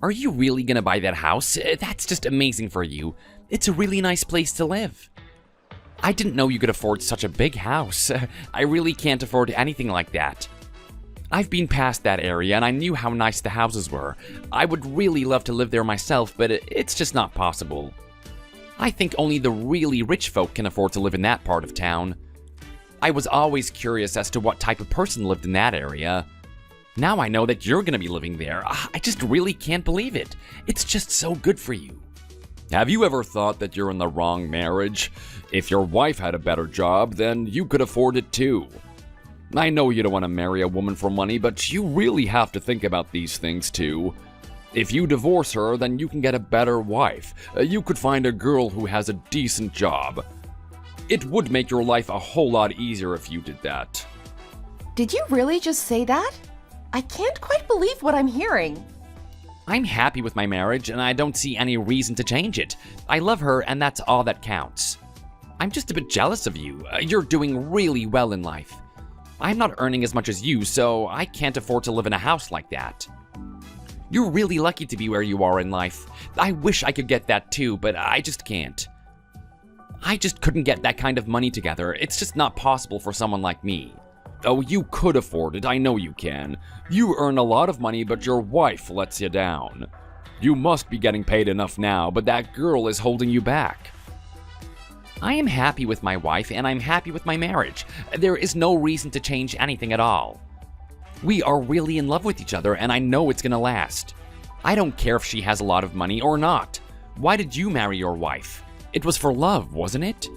Are you really gonna buy that house? That's just amazing for you. It's a really nice place to live. I didn't know you could afford such a big house. I really can't afford anything like that. I've been past that area and I knew how nice the houses were. I would really love to live there myself, but it's just not possible. I think only the really rich folk can afford to live in that part of town. I was always curious as to what type of person lived in that area. Now I know that you're gonna be living there. I just really can't believe it. It's just so good for you. Have you ever thought that you're in the wrong marriage? If your wife had a better job, then you could afford it too. I know you don't want to marry a woman for money, but you really have to think about these things too. If you divorce her, then you can get a better wife. You could find a girl who has a decent job. It would make your life a whole lot easier if you did that. Did you really just say that? I can't quite believe what I'm hearing. I'm happy with my marriage and I don't see any reason to change it. I love her and that's all that counts. I'm just a bit jealous of you. You're doing really well in life. I'm not earning as much as you, so I can't afford to live in a house like that. You're really lucky to be where you are in life. I wish I could get that too, but I just can't. I just couldn't get that kind of money together. It's just not possible for someone like me. Oh, you could afford it. I know you can. You earn a lot of money, but your wife lets you down. You must be getting paid enough now, but that girl is holding you back. I am happy with my wife and I'm happy with my marriage. There is no reason to change anything at all. We are really in love with each other and I know it's gonna last. I don't care if she has a lot of money or not. Why did you marry your wife? It was for love, wasn't it?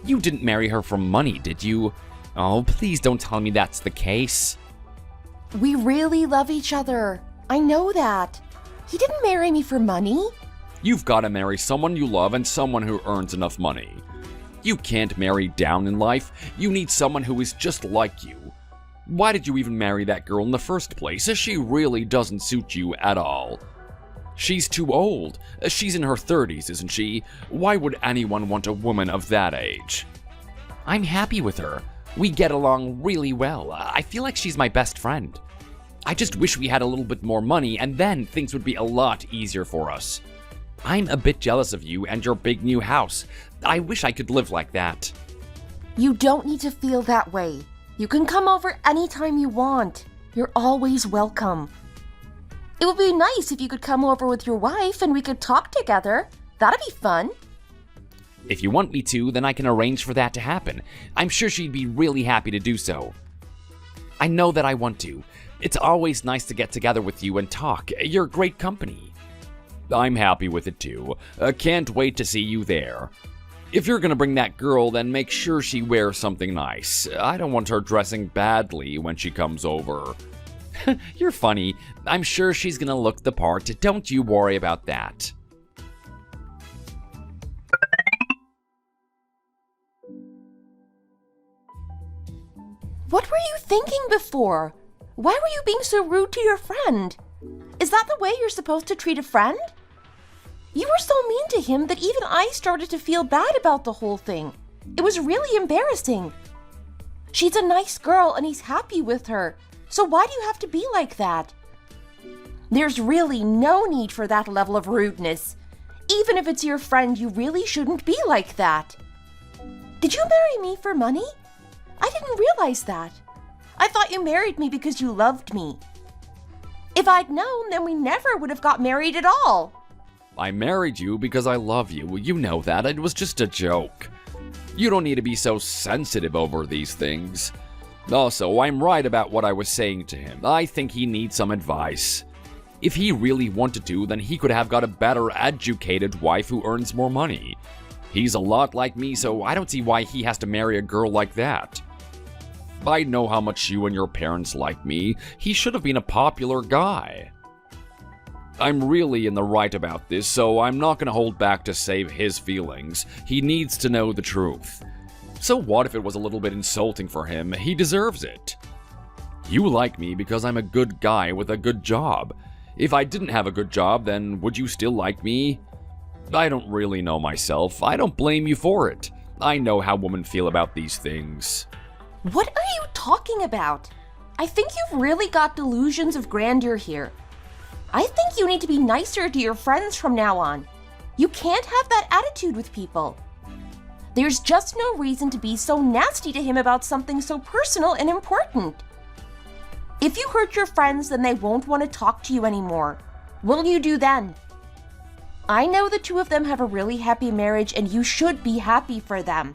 You didn't marry her for money, did you? Oh, please don't tell me that's the case. We really love each other. I know that. He didn't marry me for money. You've got to marry someone you love and someone who earns enough money. You can't marry down in life. You need someone who is just like you. Why did you even marry that girl in the first place? She really doesn't suit you at all. She's too old. She's in her 30s, isn't she? Why would anyone want a woman of that age? I'm happy with her. We get along really well. I feel like she's my best friend. I just wish we had a little bit more money and then things would be a lot easier for us. I'm a bit jealous of you and your big new house. I wish I could live like that. You don't need to feel that way. You can come over anytime you want. You're always welcome. It would be nice if you could come over with your wife and we could talk together. That'd be fun. If you want me to, then I can arrange for that to happen. I'm sure she'd be really happy to do so. I know that I want to. It's always nice to get together with you and talk. You're great company. I'm happy with it too. Can't wait to see you there. If you're gonna bring that girl, then make sure she wears something nice. I don't want her dressing badly when she comes over. You're funny. I'm sure she's gonna look the part. Don't you worry about that. What were you thinking before? Why were you being so rude to your friend? Is that the way you're supposed to treat a friend? You were so mean to him that even I started to feel bad about the whole thing. It was really embarrassing. She's a nice girl and he's happy with her. So why do you have to be like that? There's really no need for that level of rudeness. Even if it's your friend, you really shouldn't be like that. Did you marry me for money? I didn't realize that. I thought you married me because you loved me. If I'd known, then we never would have got married at all. I married you because I love you. You know that. It was just a joke. You don't need to be so sensitive over these things. Also, I'm right about what I was saying to him. I think he needs some advice. If he really wanted to, then he could have got a better educated wife who earns more money. He's a lot like me, so I don't see why he has to marry a girl like that. I know how much you and your parents like me. He should have been a popular guy. I'm really in the right about this, so I'm not going to hold back to save his feelings. He needs to know the truth. So what if it was a little bit insulting for him? He deserves it. You like me because I'm a good guy with a good job. If I didn't have a good job, then would you still like me? I don't really know myself. I don't blame you for it. I know how women feel about these things. What are you talking about? I think you've really got delusions of grandeur here. I think you need to be nicer to your friends from now on. You can't have that attitude with people. There's just no reason to be so nasty to him about something so personal and important. If you hurt your friends, then they won't want to talk to you anymore. What'll you do then? I know the two of them have a really happy marriage, and you should be happy for them.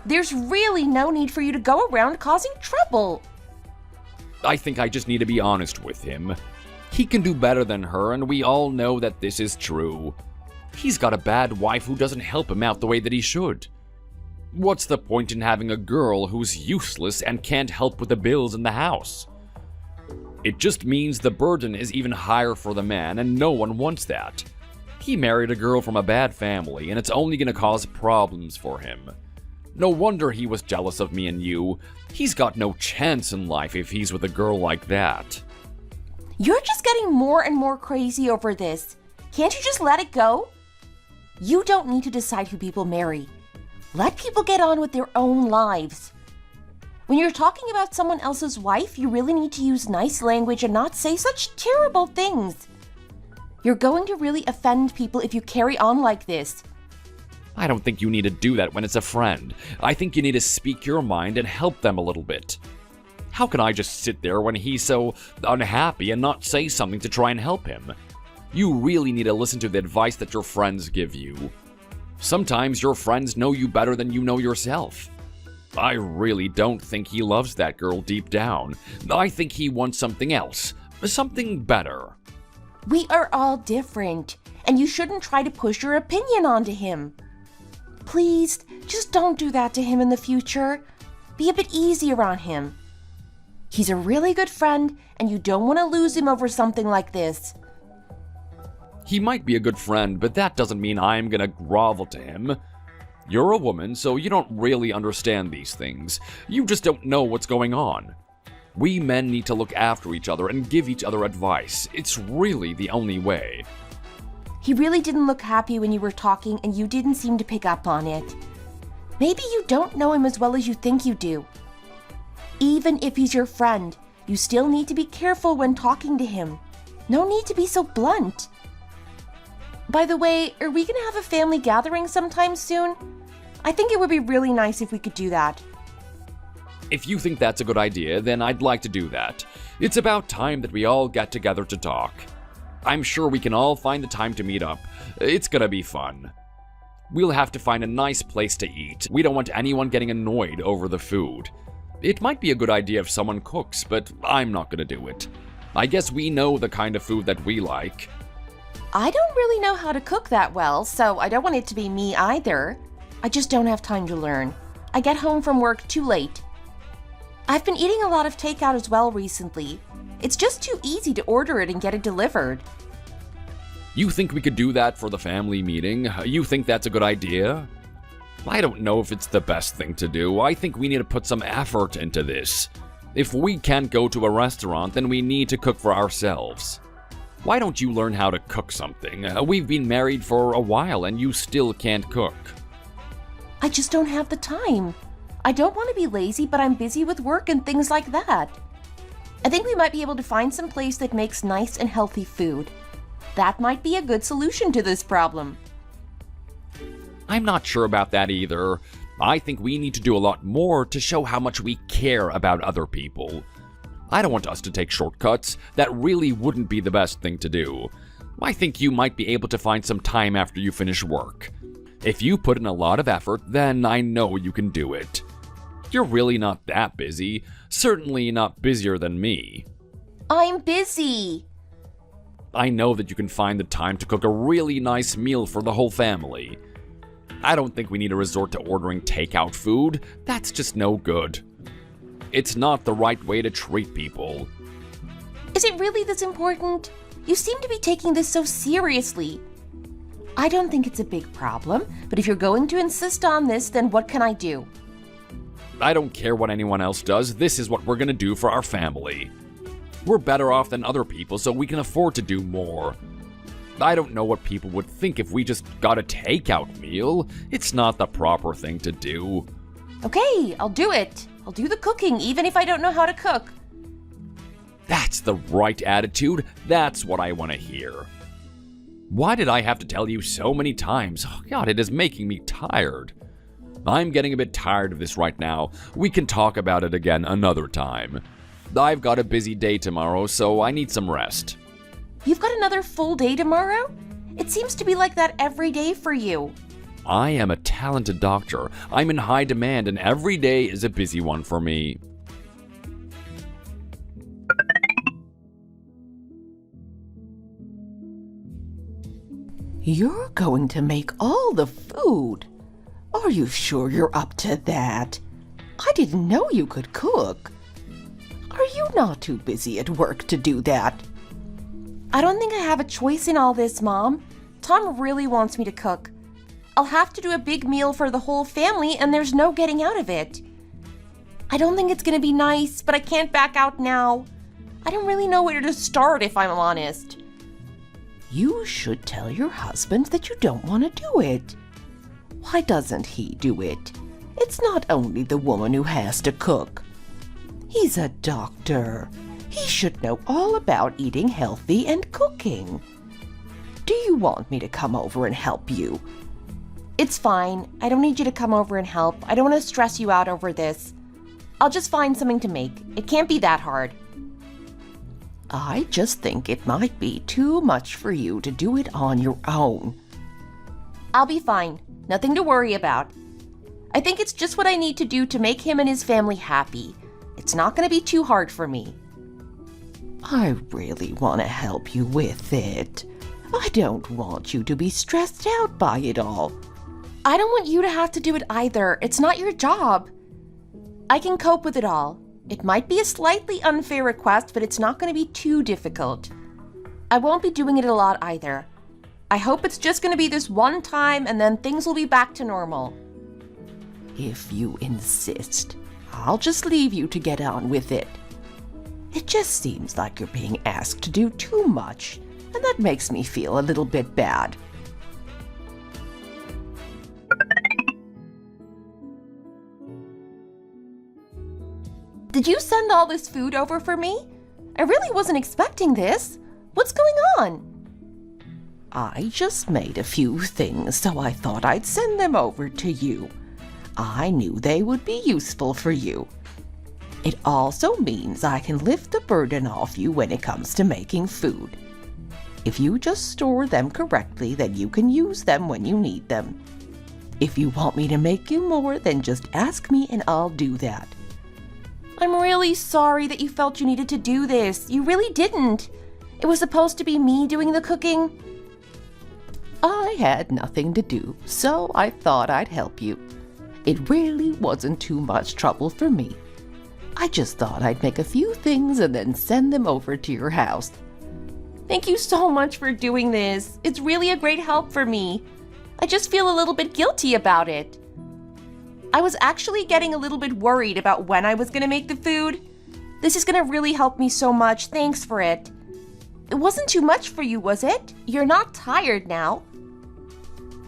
There's really no need for you to go around causing trouble. I think I just need to be honest with him. He can do better than her, and we all know that this is true. He's got a bad wife who doesn't help him out the way that he should. What's the point in having a girl who's useless and can't help with the bills in the house? It just means the burden is even higher for the man, and no one wants that. He married a girl from a bad family, and it's only going to cause problems for him. No wonder he was jealous of me and you. He's got no chance in life if he's with a girl like that. You're just getting more and more crazy over this. Can't you just let it go? You don't need to decide who people marry. Let people get on with their own lives. When you're talking about someone else's wife, you really need to use nice language and not say such terrible things. You're going to really offend people if you carry on like this. I don't think you need to do that when it's a friend. I think you need to speak your mind and help them a little bit. How can I just sit there when he's so unhappy and not say something to try and help him? You really need to listen to the advice that your friends give you. Sometimes your friends know you better than you know yourself. I really don't think he loves that girl deep down. I think he wants something else, something better. We are all different, and you shouldn't try to push your opinion onto him. Please, just don't do that to him in the future. Be a bit easier on him. He's a really good friend, and you don't want to lose him over something like this. He might be a good friend, but that doesn't mean I'm gonna grovel to him. You're a woman, so you don't really understand these things. You just don't know what's going on. We men need to look after each other and give each other advice. It's really the only way. He really didn't look happy when you were talking, and you didn't seem to pick up on it. Maybe you don't know him as well as you think you do. Even if he's your friend, you still need to be careful when talking to him. No need to be so blunt. By the way, are we gonna have a family gathering sometime soon? I think it would be really nice if we could do that. If you think that's a good idea, then I'd like to do that. It's about time that we all get together to talk. I'm sure we can all find the time to meet up. It's gonna be fun. We'll have to find a nice place to eat. We don't want anyone getting annoyed over the food. It might be a good idea if someone cooks, but I'm not gonna do it. I guess we know the kind of food that we like. I don't really know how to cook that well, so I don't want it to be me either. I just don't have time to learn. I get home from work too late. I've been eating a lot of takeout as well recently. It's just too easy to order it and get it delivered. You think we could do that for the family meeting? You think that's a good idea? I don't know if it's the best thing to do. I think we need to put some effort into this. If we can't go to a restaurant, then we need to cook for ourselves. Why don't you learn how to cook something? We've been married for a while and you still can't cook. I just don't have the time. I don't want to be lazy, but I'm busy with work and things like that. I think we might be able to find some place that makes nice and healthy food. That might be a good solution to this problem. I'm not sure about that either. I think we need to do a lot more to show how much we care about other people. I don't want us to take shortcuts. That really wouldn't be the best thing to do. I think you might be able to find some time after you finish work. If you put in a lot of effort, then I know you can do it. You're really not that busy. Certainly not busier than me. I'm busy. I know that you can find the time to cook a really nice meal for the whole family. I don't think we need to resort to ordering takeout food. That's just no good. It's not the right way to treat people. Is it really this important? You seem to be taking this so seriously. I don't think it's a big problem, but if you're going to insist on this, then what can I do? I don't care what anyone else does. This is what we're gonna do for our family. We're better off than other people, so we can afford to do more. I don't know what people would think if we just got a takeout meal. It's not the proper thing to do. Okay, I'll do it. I'll do the cooking, even if I don't know how to cook. That's the right attitude. That's what I want to hear. Why did I have to tell you so many times? Oh, God, it is making me tired. I'm getting a bit tired of this right now. We can talk about it again another time. I've got a busy day tomorrow, so I need some rest. You've got another full day tomorrow? It seems to be like that every day for you. I am a talented doctor. I'm in high demand, and every day is a busy one for me. You're going to make all the food. Are you sure you're up to that? I didn't know you could cook. Are you not too busy at work to do that? I don't think I have a choice in all this, Mom. Tom really wants me to cook. I'll have to do a big meal for the whole family, and there's no getting out of it. I don't think it's gonna be nice, but I can't back out now. I don't really know where to start, if I'm honest. You should tell your husband that you don't want to do it. Why doesn't he do it? It's not only the woman who has to cook. He's a doctor. He should know all about eating healthy and cooking. Do you want me to come over and help you? It's fine. I don't need you to come over and help. I don't want to stress you out over this. I'll just find something to make. It can't be that hard. I just think it might be too much for you to do it on your own. I'll be fine. Nothing to worry about. I think it's just what I need to do to make him and his family happy. It's not going to be too hard for me. I really want to help you with it. I don't want you to be stressed out by it all. I don't want you to have to do it either. It's not your job. I can cope with it all. It might be a slightly unfair request, but it's not going to be too difficult. I won't be doing it a lot either. I hope it's just going to be this one time and then things will be back to normal. If you insist, I'll just leave you to get on with it. It just seems like you're being asked to do too much, and that makes me feel a little bit bad. Did you send all this food over for me? I really wasn't expecting this. What's going on? I just made a few things, so I thought I'd send them over to you. I knew they would be useful for you. It also means I can lift the burden off you when it comes to making food. If you just store them correctly, then you can use them when you need them. If you want me to make you more, then just ask me and I'll do that. I'm really sorry that you felt you needed to do this. You really didn't. It was supposed to be me doing the cooking. I had nothing to do, so I thought I'd help you. It really wasn't too much trouble for me. I just thought I'd make a few things and then send them over to your house. Thank you so much for doing this. It's really a great help for me. I just feel a little bit guilty about it. I was actually getting a little bit worried about when I was going to make the food. This is going to really help me so much. Thanks for it. It wasn't too much for you, was it? You're not tired now.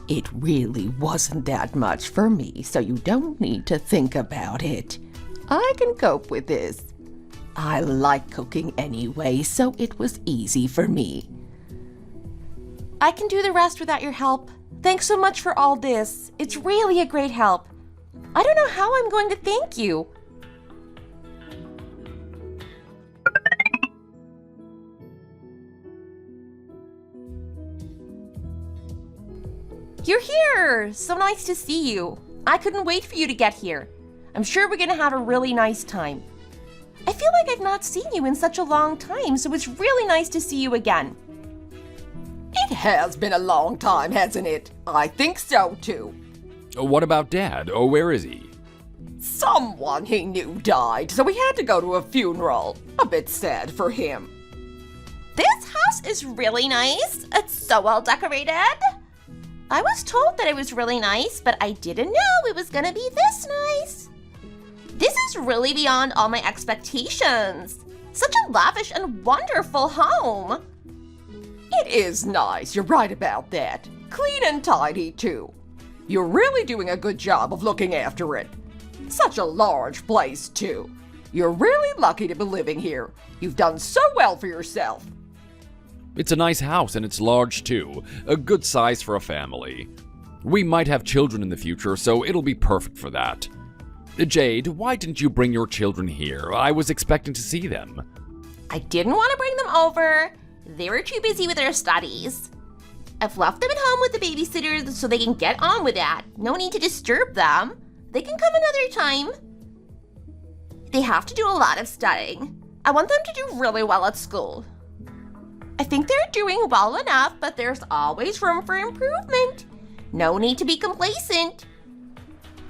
It really wasn't that much for me, so you don't need to think about it. I can cope with this. I like cooking anyway, so it was easy for me. I can do the rest without your help. Thanks so much for all this. It's really a great help. I don't know how I'm going to thank you. You're here! So nice to see you. I couldn't wait for you to get here. I'm sure we're gonna have a really nice time. I feel like I've not seen you in such a long time, so it's really nice to see you again. It has been a long time, hasn't it? I think so, too. What about Dad? Oh, where is he? Someone he knew died, so we had to go to a funeral. A bit sad for him. This house is really nice. It's so well decorated. I was told that it was really nice, but I didn't know it was gonna be this nice. This is really beyond all my expectations. Such a lavish and wonderful home. It is nice, you're right about that. Clean and tidy, too. You're really doing a good job of looking after it. Such a large place, too. You're really lucky to be living here. You've done so well for yourself. It's a nice house and it's large too, a good size for a family. We might have children in the future, so it'll be perfect for that. Jade, why didn't you bring your children here? I was expecting to see them. I didn't want to bring them over. They were too busy with their studies. I've left them at home with the babysitter so they can get on with that. No need to disturb them. They can come another time. They have to do a lot of studying. I want them to do really well at school. I think they're doing well enough, but there's always room for improvement. No need to be complacent.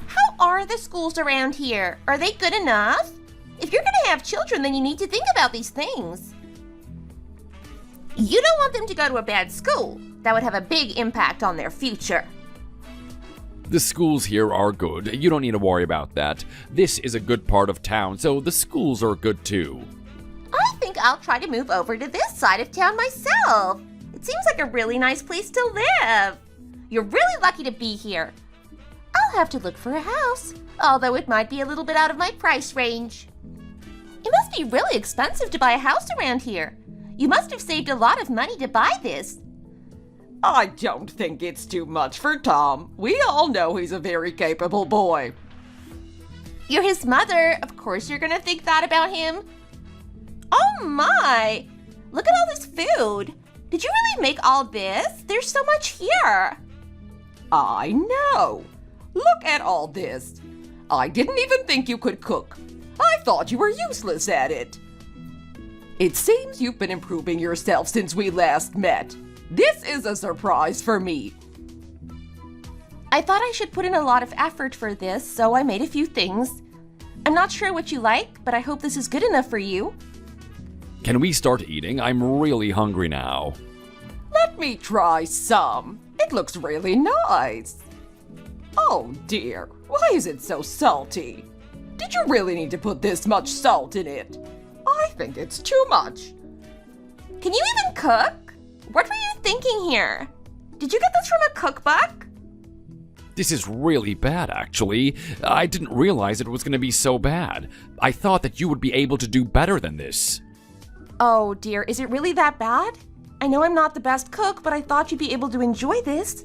How are the schools around here? Are they good enough? If you're gonna have children, then you need to think about these things. You don't want them to go to a bad school. That would have a big impact on their future. The schools here are good. You don't need to worry about that. This is a good part of town, so the schools are good too. I think I'll try to move over to this side of town myself. It seems like a really nice place to live. You're really lucky to be here. I'll have to look for a house, although it might be a little bit out of my price range. It must be really expensive to buy a house around here. You must have saved a lot of money to buy this. I don't think it's too much for Tom. We all know he's a very capable boy. You're his mother. Of course you're gonna think that about him. Oh my! Look at all this food. Did you really make all this? There's so much here. I know. Look at all this. I didn't even think you could cook. I thought you were useless at it. It seems you've been improving yourself since we last met. This is a surprise for me. I thought I should put in a lot of effort for this, so I made a few things. I'm not sure what you like, but I hope this is good enough for you. Can we start eating? I'm really hungry now. Let me try some. It looks really nice. Oh dear, why is it so salty? Did you really need to put this much salt in it? I think it's too much. Can you even cook? What were you thinking here? Did you get this from a cookbook? This is really bad, actually. I didn't realize it was going to be so bad. I thought that you would be able to do better than this. Oh dear, is it really that bad? I know I'm not the best cook, but I thought you'd be able to enjoy this.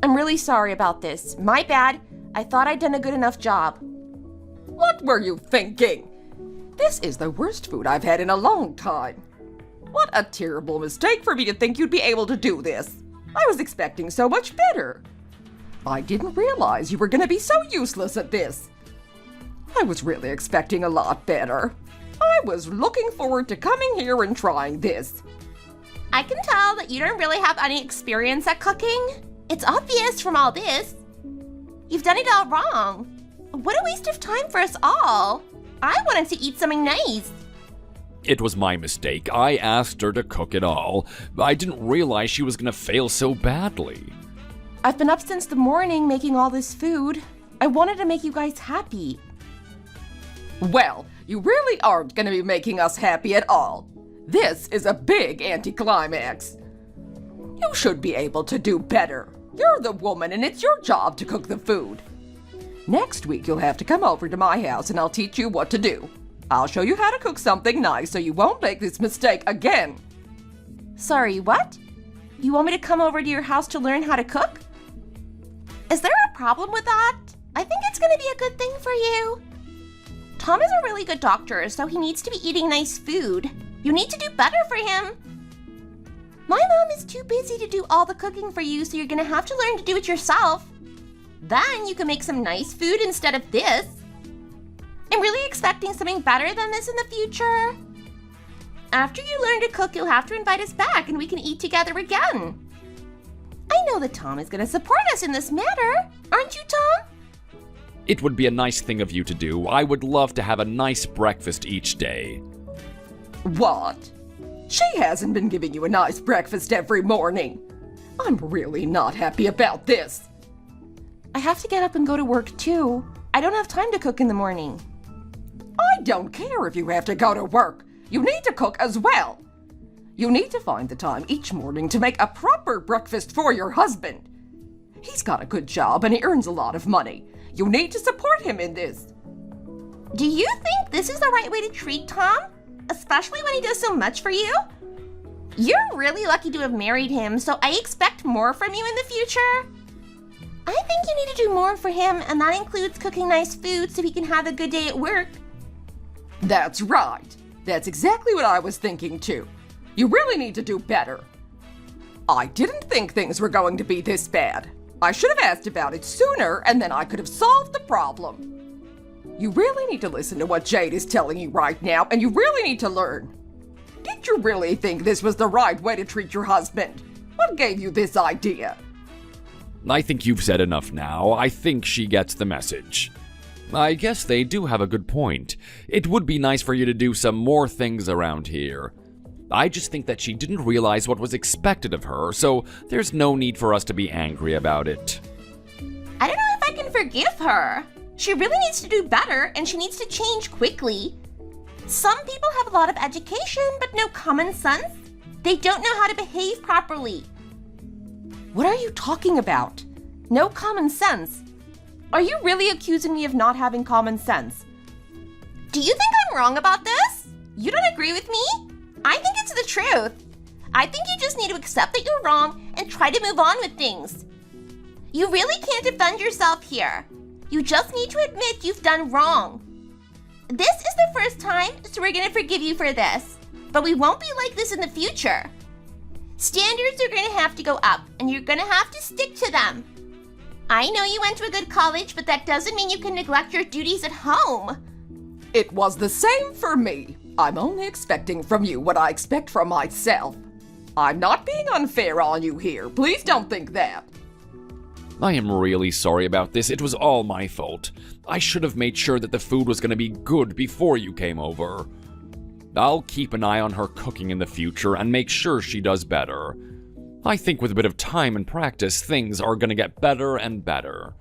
I'm really sorry about this. My bad. I thought I'd done a good enough job. What were you thinking? This is the worst food I've had in a long time. What a terrible mistake for me to think you'd be able to do this. I was expecting so much better. I didn't realize you were going to be so useless at this. I was really expecting a lot better. I was looking forward to coming here and trying this. I can tell that you don't really have any experience at cooking. It's obvious from all this. You've done it all wrong. What a waste of time for us all. I wanted to eat something nice. It was my mistake. I asked her to cook it all. I didn't realize she was going to fail so badly. I've been up since the morning making all this food. I wanted to make you guys happy. Well, you really aren't going to be making us happy at all. This is a big anticlimax. You should be able to do better. You're the woman and it's your job to cook the food. Next week you'll have to come over to my house and I'll teach you what to do. I'll show you how to cook something nice so you won't make this mistake again. Sorry, what? You want me to come over to your house to learn how to cook? Is there a problem with that? I think it's gonna be a good thing for you. Tom is a really good doctor, so he needs to be eating nice food. You need to do better for him. My mom is too busy to do all the cooking for you, so you're gonna have to learn to do it yourself. Then you can make some nice food instead of this. I'm really expecting something better than this in the future. After you learn to cook, you'll have to invite us back and we can eat together again. I know that Tom is gonna support us in this matter. Aren't you, Tom? It would be a nice thing of you to do. I would love to have a nice breakfast each day. What? She hasn't been giving you a nice breakfast every morning. I'm really not happy about this. I have to get up and go to work too. I don't have time to cook in the morning. I don't care if you have to go to work. You need to cook as well. You need to find the time each morning to make a proper breakfast for your husband. He's got a good job and he earns a lot of money. You need to support him in this. Do you think this is the right way to treat Tom? Especially when he does so much for you? You're really lucky to have married him, so I expect more from you in the future. I think you need to do more for him, and that includes cooking nice food so he can have a good day at work. That's right. That's exactly what I was thinking too. You really need to do better. I didn't think things were going to be this bad. I should have asked about it sooner, and then I could have solved the problem. You really need to listen to what Jade is telling you right now, and you really need to learn. Did you really think this was the right way to treat your husband? What gave you this idea? I think you've said enough now. I think she gets the message. I guess they do have a good point. It would be nice for you to do some more things around here. I just think that she didn't realize what was expected of her, so there's no need for us to be angry about it. I don't know if I can forgive her. She really needs to do better, and she needs to change quickly. Some people have a lot of education, but no common sense. They don't know how to behave properly. What are you talking about? No common sense. Are you really accusing me of not having common sense? Do you think I'm wrong about this? You don't agree with me? I think it's the truth. I think you just need to accept that you're wrong and try to move on with things. You really can't defend yourself here. You just need to admit you've done wrong. This is the first time, so we're gonna forgive you for this. But we won't be like this in the future. Standards are gonna have to go up, and you're gonna have to stick to them. I know you went to a good college, but that doesn't mean you can neglect your duties at home. It was the same for me. I'm only expecting from you what I expect from myself. I'm not being unfair on you here. Please don't think that. I am really sorry about this. It was all my fault. I should have made sure that the food was going to be good before you came over. I'll keep an eye on her cooking in the future and make sure she does better. I think with a bit of time and practice, things are going to get better and better.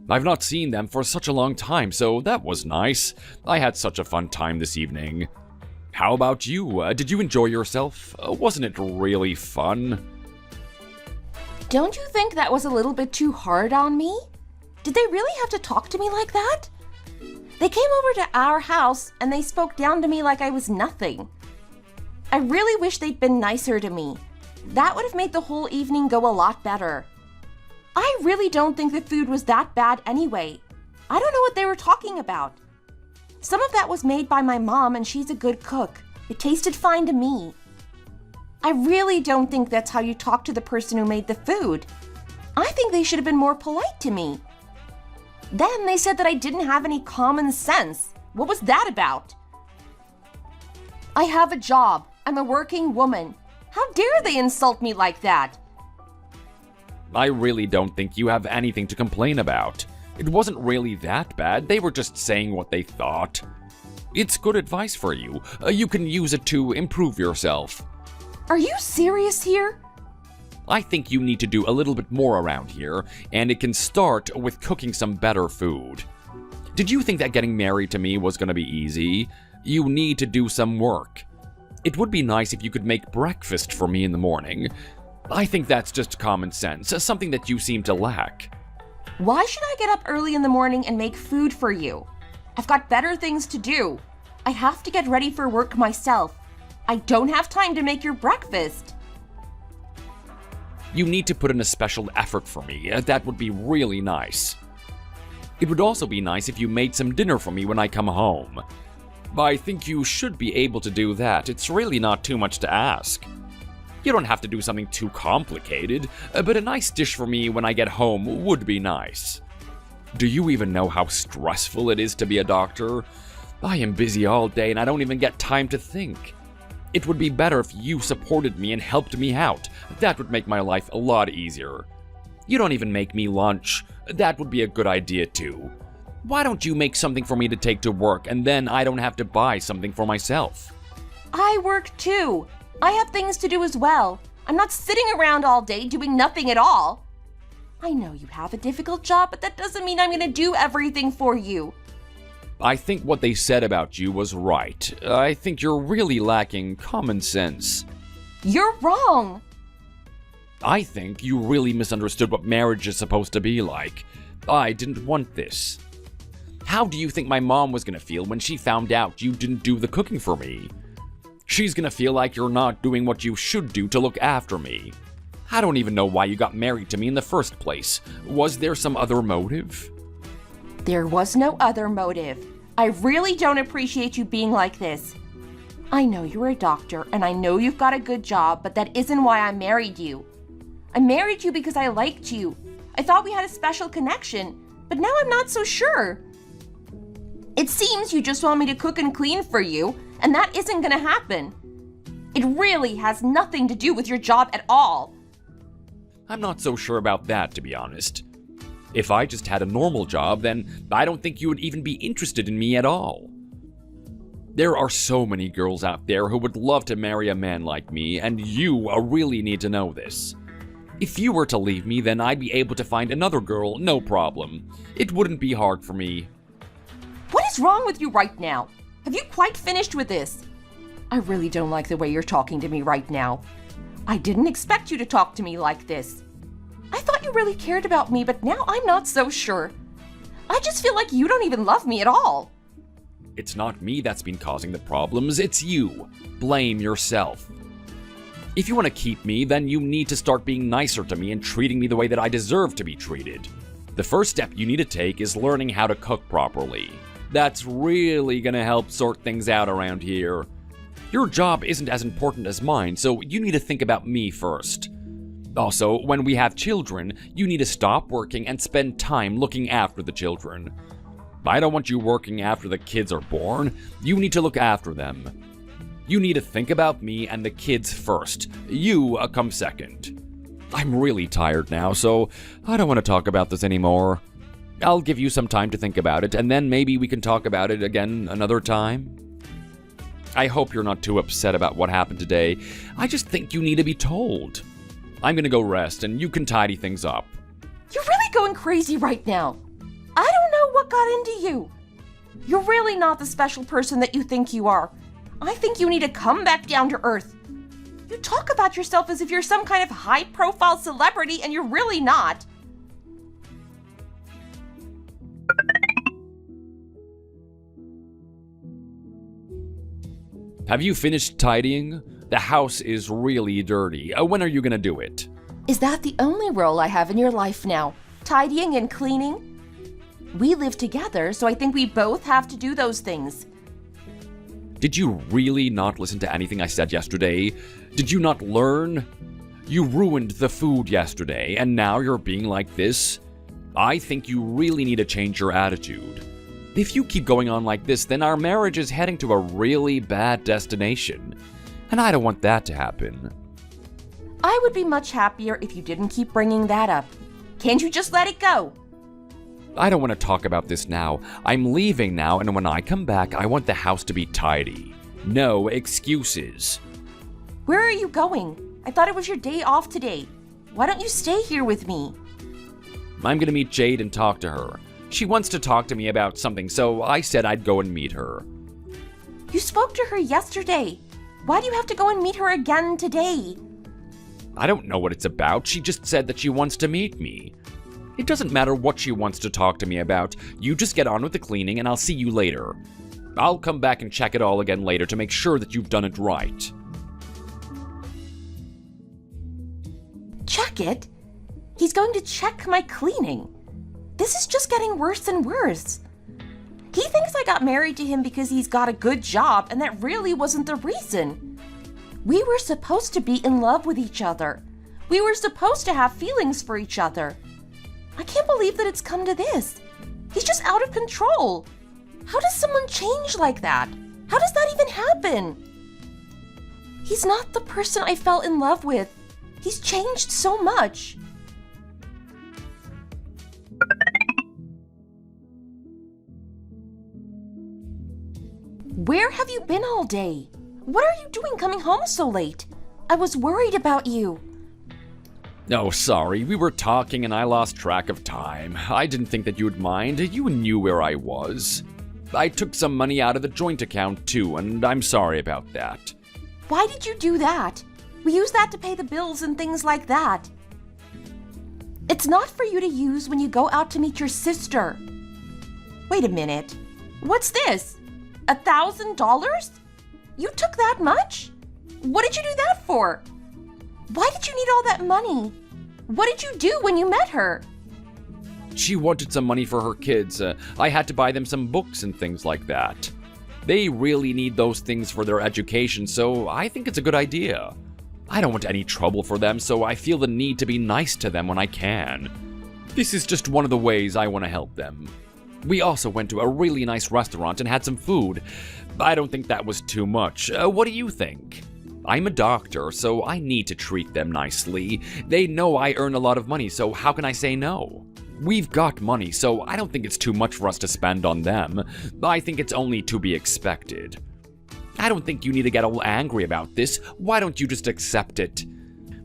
I've not seen them for such a long time, so that was nice. I had such a fun time this evening. How about you? Did you enjoy yourself? Wasn't it really fun? Don't you think that was a little bit too hard on me? Did they really have to talk to me like that? They came over to our house and they spoke down to me like I was nothing. I really wish they'd been nicer to me. That would have made the whole evening go a lot better. I really don't think the food was that bad anyway. I don't know what they were talking about. Some of that was made by my mom, and she's a good cook. It tasted fine to me. I really don't think that's how you talk to the person who made the food. I think they should have been more polite to me. Then they said that I didn't have any common sense. What was that about? I have a job. I'm a working woman. How dare they insult me like that? I really don't think you have anything to complain about. It wasn't really that bad. They were just saying what they thought. It's good advice for you. You can use it to improve yourself. Are you serious here? I think you need to do a little bit more around here, and it can start with cooking some better food. Did you think that getting married to me was going to be easy? You need to do some work. It would be nice if you could make breakfast for me in the morning. I think that's just common sense, something that you seem to lack. Why should I get up early in the morning and make food for you? I've got better things to do. I have to get ready for work myself. I don't have time to make your breakfast. You need to put in a special effort for me. That would be really nice. It would also be nice if you made some dinner for me when I come home. I think you should be able to do that. It's really not too much to ask. You don't have to do something too complicated, but a nice dish for me when I get home would be nice. Do you even know how stressful it is to be a doctor? I am busy all day and I don't even get time to think. It would be better if you supported me and helped me out. That would make my life a lot easier. You don't even make me lunch. That would be a good idea too. Why don't you make something for me to take to work and then I don't have to buy something for myself? I work too. I have things to do as well. I'm not sitting around all day doing nothing at all. I know you have a difficult job, but that doesn't mean I'm going to do everything for you. I think what they said about you was right. I think you're really lacking common sense. You're wrong. I think you really misunderstood what marriage is supposed to be like. I didn't want this. How do you think my mom was gonna feel when she found out you didn't do the cooking for me? She's gonna feel like you're not doing what you should do to look after me. I don't even know why you got married to me in the first place. Was there some other motive? There was no other motive. I really don't appreciate you being like this. I know you're a doctor, and I know you've got a good job, but that isn't why I married you. I married you because I liked you. I thought we had a special connection, but now I'm not so sure. It seems you just want me to cook and clean for you, and that isn't gonna happen. It really has nothing to do with your job at all. I'm not so sure about that, to be honest. If I just had a normal job, then I don't think you would even be interested in me at all. There are so many girls out there who would love to marry a man like me, and you really need to know this. If you were to leave me, then I'd be able to find another girl, no problem. It wouldn't be hard for me. What is wrong with you right now? Have you quite finished with this? I really don't like the way you're talking to me right now. I didn't expect you to talk to me like this. I thought you really cared about me, but now I'm not so sure. I just feel like you don't even love me at all. It's not me that's been causing the problems, it's you. Blame yourself. If you want to keep me, then you need to start being nicer to me and treating me the way that I deserve to be treated. The first step you need to take is learning how to cook properly. That's really gonna help sort things out around here. Your job isn't as important as mine, so you need to think about me first. Also, when we have children, you need to stop working and spend time looking after the children. I don't want you working after the kids are born. You need to look after them. You need to think about me and the kids first. You come second. I'm really tired now, so I don't want to talk about this anymore. I'll give you some time to think about it, and then maybe we can talk about it again another time. I hope you're not too upset about what happened today. I just think you need to be told. I'm gonna go rest, and you can tidy things up. You're really going crazy right now. I don't know what got into you. You're really not the special person that you think you are. I think you need to come back down to earth. You talk about yourself as if you're some kind of high-profile celebrity, and you're really not. Have you finished tidying? The house is really dirty. When are you gonna do it? Is that the only role I have in your life now? Tidying and cleaning? We live together, so I think we both have to do those things. Did you really not listen to anything I said yesterday? Did you not learn? You ruined the food yesterday, and now you're being like this? I think you really need to change your attitude. If you keep going on like this, then our marriage is heading to a really bad destination. And I don't want that to happen. I would be much happier if you didn't keep bringing that up. Can't you just let it go? I don't want to talk about this now. I'm leaving now, and when I come back, I want the house to be tidy. No excuses. Where are you going? I thought it was your day off today. Why don't you stay here with me? I'm gonna meet Jade and talk to her. She wants to talk to me about something, so I said I'd go and meet her. You spoke to her yesterday. Why do you have to go and meet her again today? I don't know what it's about. She just said that she wants to meet me. It doesn't matter what she wants to talk to me about. You just get on with the cleaning and I'll see you later. I'll come back and check it all again later to make sure that you've done it right. Check it? He's going to check my cleaning. This is just getting worse and worse. He thinks I got married to him because he's got a good job, and that really wasn't the reason. We were supposed to be in love with each other. We were supposed to have feelings for each other. I can't believe that it's come to this. He's just out of control. How does someone change like that? How does that even happen? He's not the person I fell in love with. He's changed so much. Where have you been all day? What are you doing coming home so late? I was worried about you. Oh, sorry. We were talking and I lost track of time. I didn't think that you'd mind. You knew where I was. I took some money out of the joint account too, and I'm sorry about that. Why did you do that? We use that to pay the bills and things like that. It's not for you to use when you go out to meet your sister. Wait a minute. What's this? $1,000? You took that much? What did you do that for? Why did you need all that money? What did you do when you met her? She wanted some money for her kids. I had to buy them some books and things like that. They really need those things for their education, so I think it's a good idea. I don't want any trouble for them, so I feel the need to be nice to them when I can. This is just one of the ways I want to help them. We also went to a really nice restaurant and had some food. I don't think that was too much. What do you think? I'm a doctor, so I need to treat them nicely. They know I earn a lot of money, so how can I say no? We've got money, so I don't think it's too much for us to spend on them. I think it's only to be expected. I don't think you need to get all angry about this. Why don't you just accept it?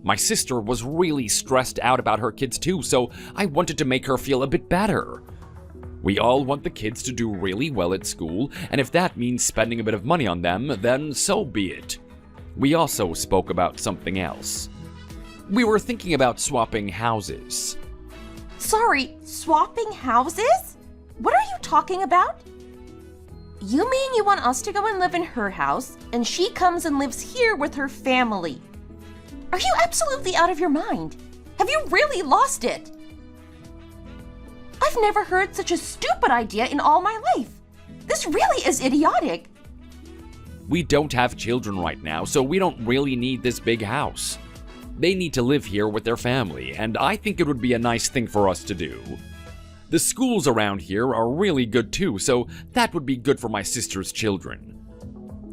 My sister was really stressed out about her kids too, so I wanted to make her feel a bit better. We all want the kids to do really well at school, and if that means spending a bit of money on them, then so be it. We also spoke about something else. We were thinking about swapping houses. Sorry, swapping houses? What are you talking about? You mean you want us to go and live in her house, and she comes and lives here with her family? Are you absolutely out of your mind? Have you really lost it? I've never heard such a stupid idea in all my life. This really is idiotic. We don't have children right now, so we don't really need this big house. They need to live here with their family, and I think it would be a nice thing for us to do. The schools around here are really good too, so that would be good for my sister's children.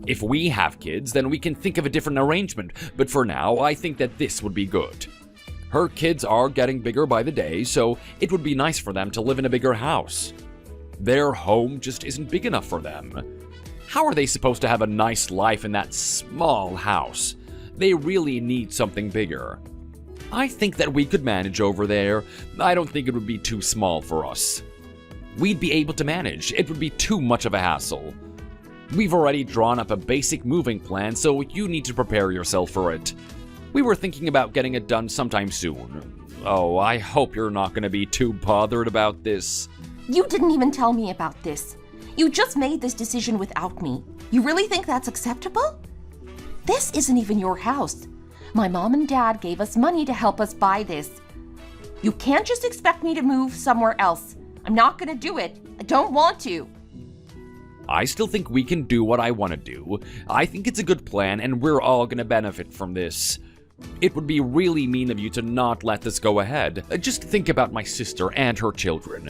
If we have kids, then we can think of a different arrangement, but for now, I think that this would be good. Her kids are getting bigger by the day, so it would be nice for them to live in a bigger house. Their home just isn't big enough for them. How are they supposed to have a nice life in that small house? They really need something bigger. I think that we could manage over there. I don't think it would be too small for us. We'd be able to manage. It would be too much of a hassle. We've already drawn up a basic moving plan, so you need to prepare yourself for it. We were thinking about getting it done sometime soon. Oh, I hope you're not going to be too bothered about this. You didn't even tell me about this. You just made this decision without me. You really think that's acceptable? This isn't even your house. My mom and dad gave us money to help us buy this. You can't just expect me to move somewhere else. I'm not going to do it. I don't want to. I still think we can do what I want to do. I think it's a good plan, and we're all going to benefit from this. It would be really mean of you to not let this go ahead. Just think about my sister and her children.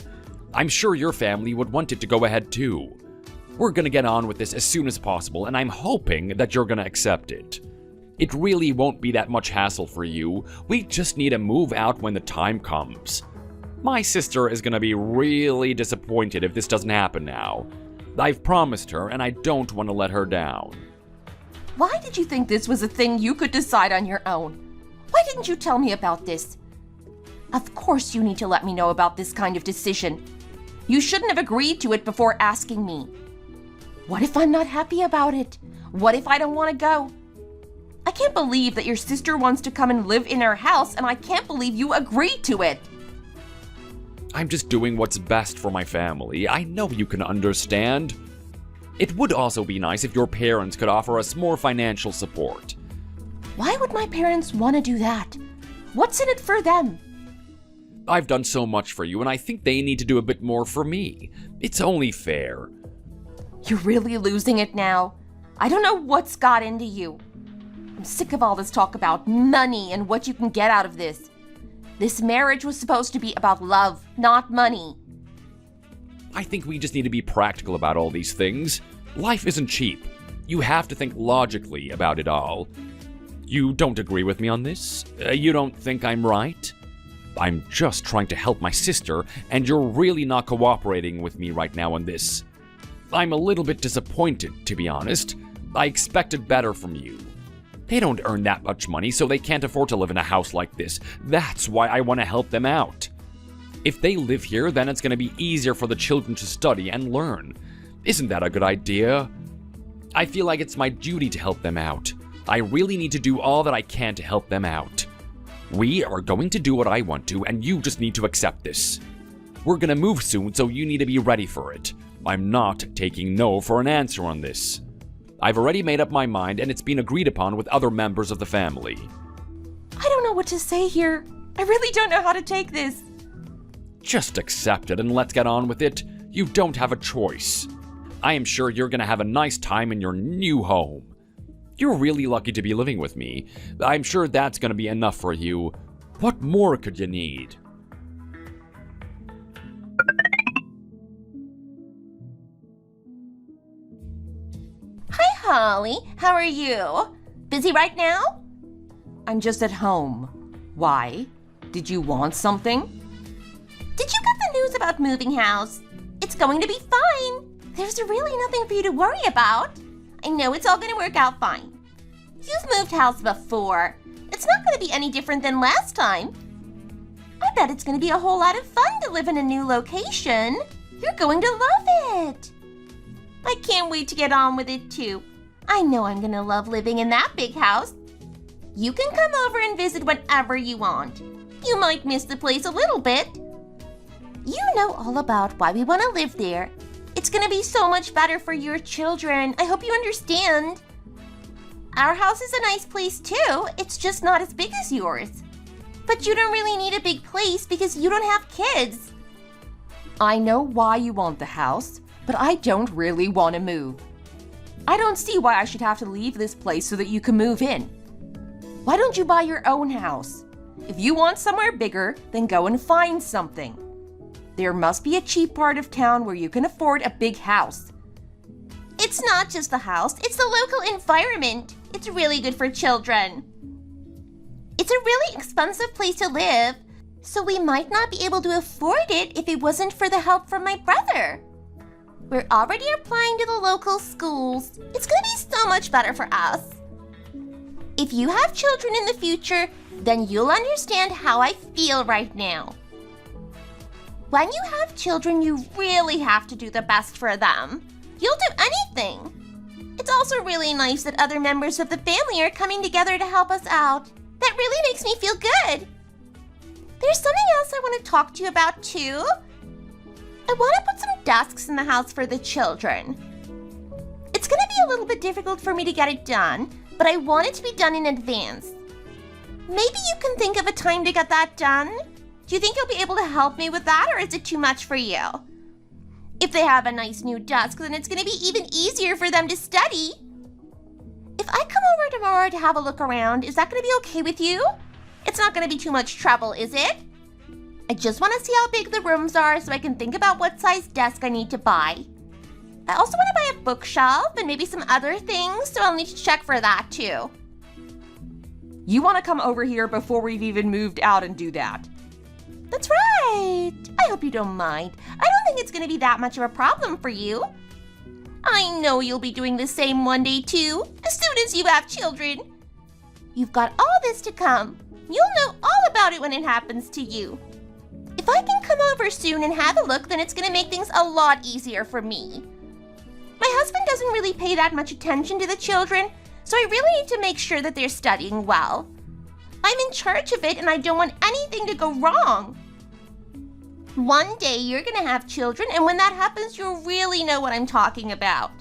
I'm sure your family would want it to go ahead too. We're going to get on with this as soon as possible, and I'm hoping that you're going to accept it. It really won't be that much hassle for you. We just need to move out when the time comes. My sister is going to be really disappointed if this doesn't happen now. I've promised her, and I don't want to let her down. Why did you think this was a thing you could decide on your own? Why didn't you tell me about this? Of course you need to let me know about this kind of decision. You shouldn't have agreed to it before asking me. What if I'm not happy about it? What if I don't want to go? I can't believe that your sister wants to come and live in our house, and I can't believe you agreed to it. I'm just doing what's best for my family. I know you can understand. It would also be nice if your parents could offer us more financial support. Why would my parents want to do that? What's in it for them? I've done so much for you, and I think they need to do a bit more for me. It's only fair. You're really losing it now. I don't know what's got into you. I'm sick of all this talk about money and what you can get out of this. This marriage was supposed to be about love, not money. I think we just need to be practical about all these things. Life isn't cheap. You have to think logically about it all. You don't agree with me on this? You don't think I'm right? I'm just trying to help my sister, and you're really not cooperating with me right now on this. I'm a little bit disappointed, to be honest. I expected better from you. They don't earn that much money, so they can't afford to live in a house like this. That's why I want to help them out. If they live here, then it's going to be easier for the children to study and learn. Isn't that a good idea? I feel like it's my duty to help them out. I really need to do all that I can to help them out. We are going to do what I want to, and you just need to accept this. We're gonna move soon, so you need to be ready for it. I'm not taking no for an answer on this. I've already made up my mind, and it's been agreed upon with other members of the family. I don't know what to say here. I really don't know how to take this. Just accept it and let's get on with it. You don't have a choice. I am sure you're gonna have a nice time in your new home. You're really lucky to be living with me. I'm sure that's gonna be enough for you. What more could you need? Hi, Holly. How are you? Busy right now? I'm just at home. Why? Did you want something? Did you get the news about moving house? It's going to be fine. There's really nothing for you to worry about. I know it's all going to work out fine. You've moved house before. It's not going to be any different than last time. I bet it's going to be a whole lot of fun to live in a new location. You're going to love it. I can't wait to get on with it too. I know I'm going to love living in that big house. You can come over and visit whenever you want. You might miss the place a little bit. You know all about why we want to live there. It's going to be so much better for your children. I hope you understand. Our house is a nice place too. It's just not as big as yours. But you don't really need a big place because you don't have kids. I know why you want the house, but I don't really want to move. I don't see why I should have to leave this place so that you can move in. Why don't you buy your own house? If you want somewhere bigger, then go and find something. There must be a cheap part of town where you can afford a big house. It's not just the house, it's the local environment. It's really good for children. It's a really expensive place to live, so we might not be able to afford it if it wasn't for the help from my brother. We're already applying to the local schools. It's gonna be so much better for us. If you have children in the future, then you'll understand how I feel right now. When you have children, you really have to do the best for them. You'll do anything. It's also really nice that other members of the family are coming together to help us out. That really makes me feel good. There's something else I want to talk to you about too. I want to put some desks in the house for the children. It's going to be a little bit difficult for me to get it done, but I want it to be done in advance. Maybe you can think of a time to get that done? Do you think you'll be able to help me with that, or is it too much for you? If they have a nice new desk, then it's going to be even easier for them to study. If I come over tomorrow to have a look around, is that going to be okay with you? It's not going to be too much trouble, is it? I just want to see how big the rooms are so I can think about what size desk I need to buy. I also want to buy a bookshelf and maybe some other things, so I'll need to check for that too. You want to come over here before we've even moved out and do that? That's right. I hope you don't mind. I don't think it's going to be that much of a problem for you. I know you'll be doing the same one day too, as soon as you have children. You've got all this to come. You'll know all about it when it happens to you. If I can come over soon and have a look, then it's going to make things a lot easier for me. My husband doesn't really pay that much attention to the children, so I really need to make sure that they're studying well. I'm in charge of it and I don't want anything to go wrong. One day you're gonna have children, and when that happens, you'll really know what I'm talking about.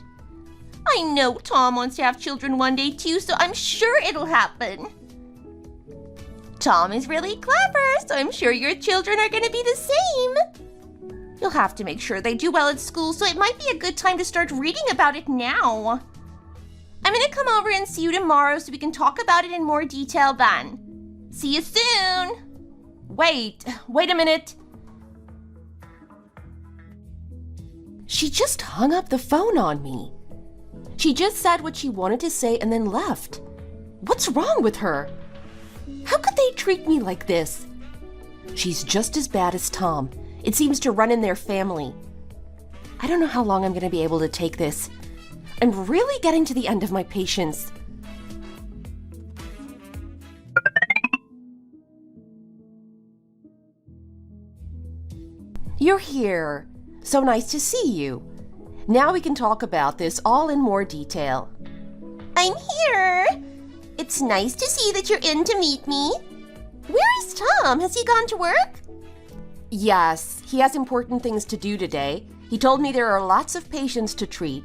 I know Tom wants to have children one day too, so I'm sure it'll happen. Tom is really clever, so I'm sure your children are gonna be the same. You'll have to make sure they do well at school, so it might be a good time to start reading about it now. I'm gonna come over and see you tomorrow so we can talk about it in more detail then. See you soon! Wait a minute. She just hung up the phone on me. She just said what she wanted to say and then left. What's wrong with her? How could they treat me like this? She's just as bad as Tom. It seems to run in their family. I don't know how long I'm going to be able to take this. I'm really getting to the end of my patience. You're here. So nice to see you. Now we can talk about this all in more detail. I'm here! It's nice to see that you're in to meet me. Where is Tom? Has he gone to work? Yes, he has important things to do today. He told me there are lots of patients to treat.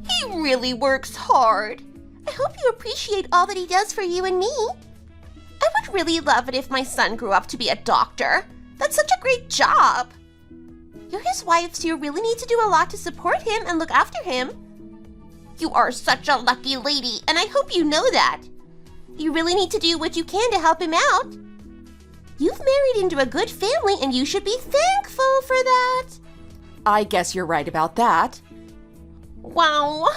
He really works hard. I hope you appreciate all that he does for you and me. I would really love it if my son grew up to be a doctor. That's such a great job. You're his wife, so you really need to do a lot to support him and look after him. You are such a lucky lady, and I hope you know that. You really need to do what you can to help him out. You've married into a good family, and you should be thankful for that. I guess you're right about that. Wow,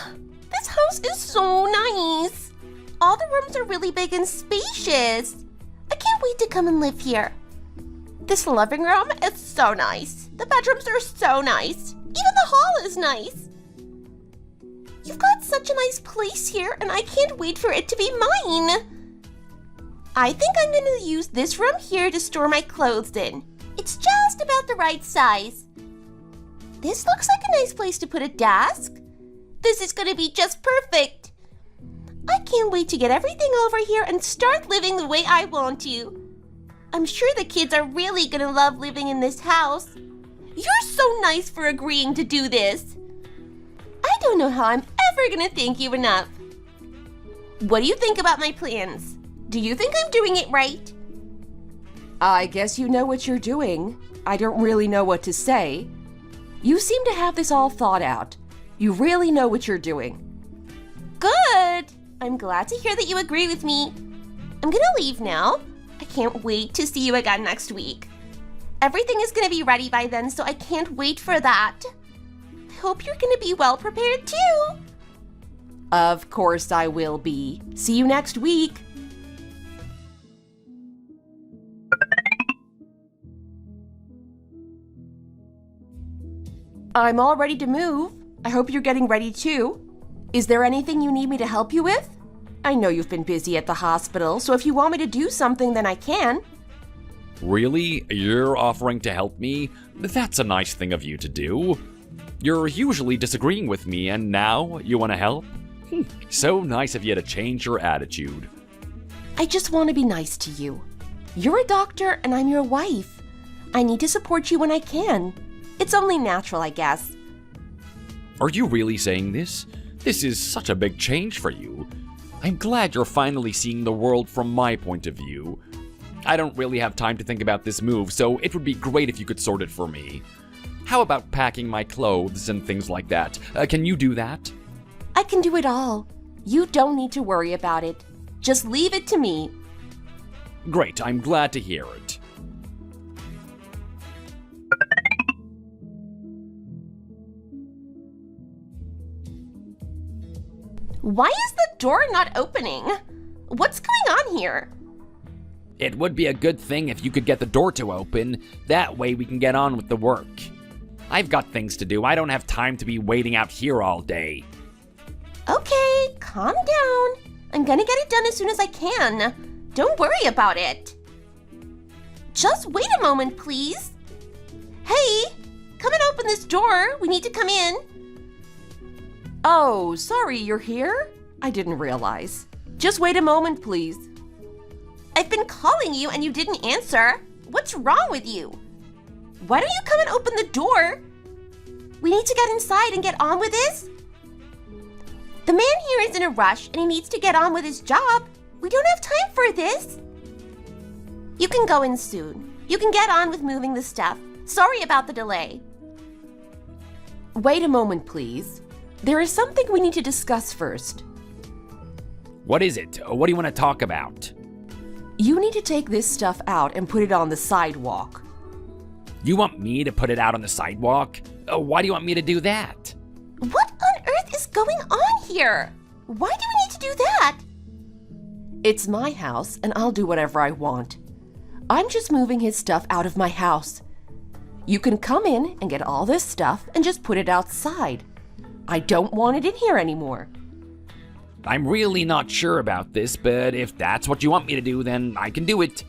this house is so nice. All the rooms are really big and spacious. I can't wait to come and live here. This living room is so nice. The bedrooms are so nice. Even the hall is nice. You've got such a nice place here, and I can't wait for it to be mine. I think I'm going to use this room here to store my clothes in. It's just about the right size. This looks like a nice place to put a desk. This is going to be just perfect. I can't wait to get everything over here and start living the way I want to. I'm sure the kids are really going to love living in this house. You're so nice for agreeing to do this. I don't know how I'm ever going to thank you enough. What do you think about my plans? Do you think I'm doing it right? I guess you know what you're doing. I don't really know what to say. You seem to have this all thought out. You really know what you're doing. Good. I'm glad to hear that you agree with me. I'm going to leave now. I can't wait to see you again next week. Everything is going to be ready by then, so I can't wait for that. I hope you're going to be well prepared too. Of course I will be. See you next week. I'm all ready to move. I hope you're getting ready too. Is there anything you need me to help you with? I know you've been busy at the hospital, so if you want me to do something, then I can. Really? You're offering to help me? That's a nice thing of you to do. You're usually disagreeing with me, and now you want to help? So nice of you to change your attitude. I just want to be nice to you. You're a doctor, and I'm your wife. I need to support you when I can. It's only natural, I guess. Are you really saying this? This is such a big change for you. I'm glad you're finally seeing the world from my point of view. I don't really have time to think about this move, so it would be great if you could sort it for me. How about packing my clothes and things like that? Can you do that? I can do it all. You don't need to worry about it. Just leave it to me. Great, I'm glad to hear it. Why is the door not opening? What's going on here? It would be a good thing if you could get the door to open. That way we can get on with the work. I've got things to do. I don't have time to be waiting out here all day. Okay, calm down. I'm gonna get it done as soon as I can. Don't worry about it. Just wait a moment, please. Hey, come and open this door. We need to come in. Oh, sorry, you're here? I didn't realize. Just wait a moment, please. I've been calling you and you didn't answer. What's wrong with you? Why don't you come and open the door? We need to get inside and get on with this. The man here is in a rush and he needs to get on with his job. We don't have time for this. You can go in soon. You can get on with moving the stuff. Sorry about the delay. Wait a moment, please. There is something we need to discuss first. What is it? What do you want to talk about? You need to take this stuff out and put it on the sidewalk. You want me to put it out on the sidewalk? Why do you want me to do that? What on earth is going on here? Why do we need to do that? It's my house, and I'll do whatever I want. I'm just moving his stuff out of my house. You can come in and get all this stuff and just put it outside. I don't want it in here anymore. I'm really not sure about this, but if that's what you want me to do, then I can do it.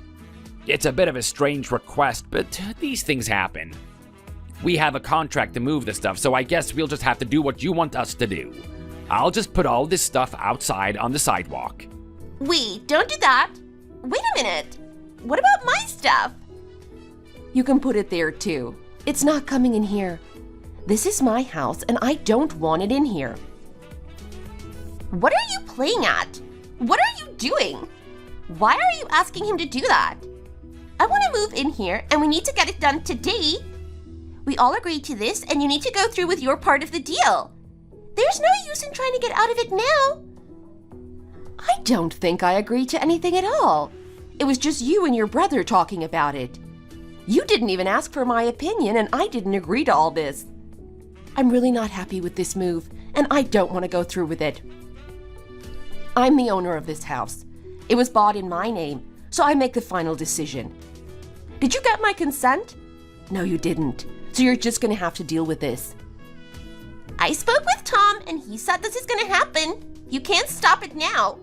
It's a bit of a strange request, but these things happen. We have a contract to move the stuff, so I guess we'll just have to do what you want us to do. I'll just put all this stuff outside on the sidewalk. Wait, don't do that. Wait a minute. What about my stuff? You can put it there too. It's not coming in here. This is my house and I don't want it in here. What are you playing at? What are you doing? Why are you asking him to do that? I want to move in here and we need to get it done today. We all agreed to this and you need to go through with your part of the deal. There's no use in trying to get out of it now. I don't think I agreed to anything at all. It was just you and your brother talking about it. You didn't even ask for my opinion and I didn't agree to all this. I'm really not happy with this move and I don't want to go through with it. I'm the owner of this house. It was bought in my name, so I make the final decision. Did you get my consent? No, you didn't. So you're just going to have to deal with this. I spoke with Tom and he said this is going to happen. You can't stop it now.